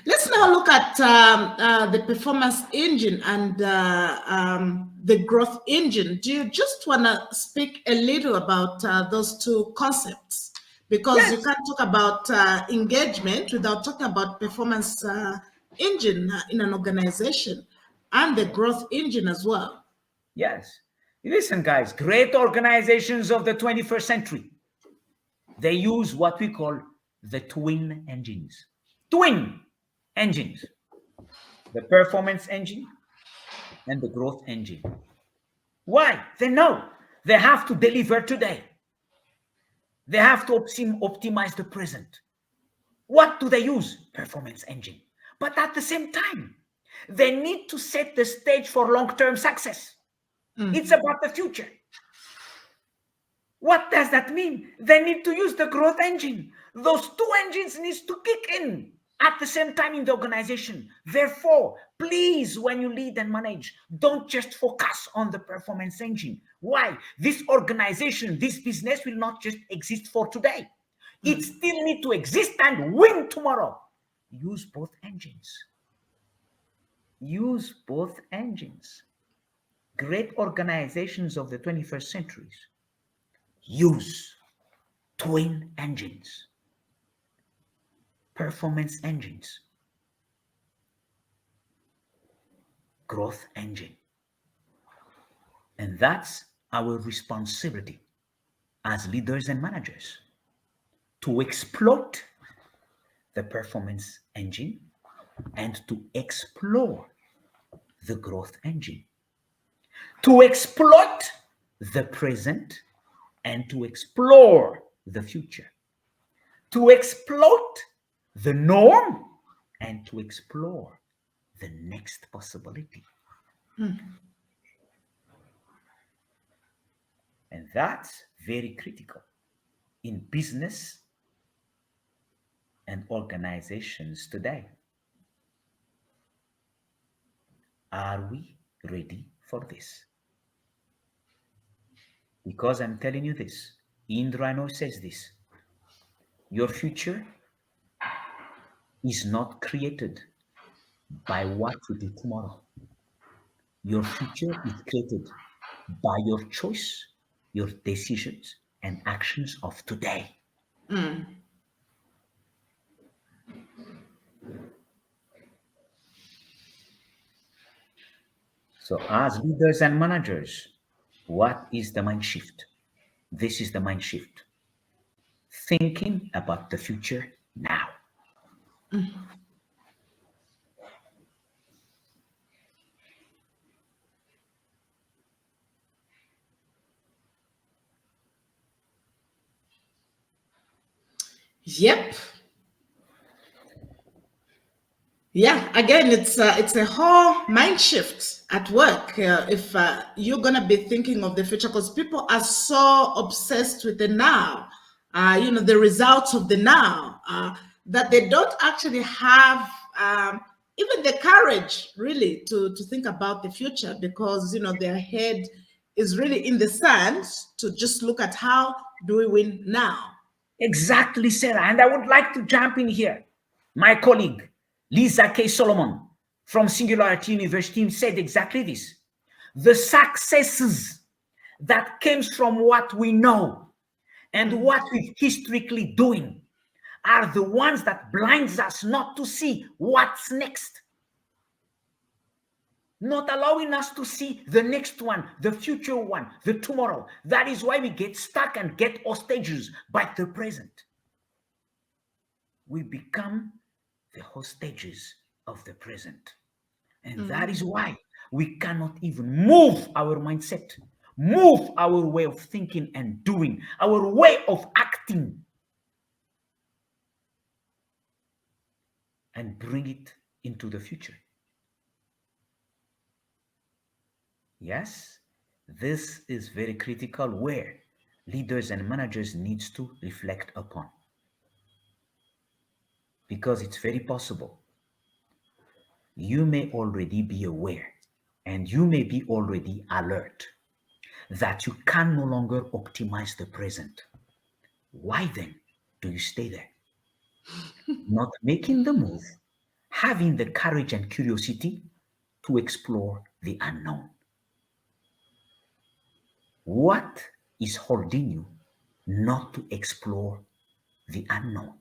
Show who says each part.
Speaker 1: Let's now look at the performance engine and the growth engine. Do you just want to speak a little about those two concepts? Because
Speaker 2: Yes.
Speaker 1: you can't talk about engagement without talking about performance engine in an organization and the growth engine as well.
Speaker 2: Yes. Listen, guys, great organizations of the 21st century, they use what we call the twin engines. Twin engines. The performance engine and the growth engine. Why? They know they have to deliver today. They have to optimize the present. What do they use? Performance engine. But at the same time, they need to set the stage for long-term success. It's about the future. What does that mean? They need to use the growth engine. Those two engines need to kick in at the same time in the organization. Therefore, please, when you lead and manage, don't just focus on the performance engine. Why? This organization, this business will not just exist for today. It still needs to exist and win tomorrow. Use both engines. Use both engines. Great organizations of the 21st centuries use twin engines, performance engines, growth engine. And that's our responsibility as leaders and managers, to exploit the performance engine and to explore the growth engine, to exploit the present and to explore the future, to exploit the norm and to explore the next possibility. And that's very critical in business and organizations today. Are we ready for this? Because I'm telling you this, Indra says this, your future is not created by what you do tomorrow. Your future is created by your choice, your decisions, and actions of today. So as leaders and managers, what is the mind shift? This is the mind shift. Thinking about the future now.
Speaker 1: Yep. Yeah, again, it's a whole mind shift at work if you're going to be thinking of the future, because people are so obsessed with the now, the results of the now, that they don't actually have even the courage really to think about the future, because, their head is really in the sand to just look at how do we win now.
Speaker 2: Exactly, Sarah. And I would like to jump in here. My colleague, Lisa K. Solomon from Singularity University said exactly this. The successes that comes from what we know and what we're historically doing are the ones that blinds us not to see what's next. Not allowing us to see the next one, the future one, the tomorrow. That is why we get stuck and get hostages by the present. We become the hostages of the present. And that is why we cannot even move our mindset, move our way of thinking and doing, our way of acting, and bring it into the future. Yes, this is very critical, where leaders and managers needs to reflect upon. Because it's very possible you may already be aware and you may be already alert that you can no longer optimize the present. Why then do you stay there? not making the move, having the courage and curiosity to explore the unknown. What is holding you not to explore the unknown?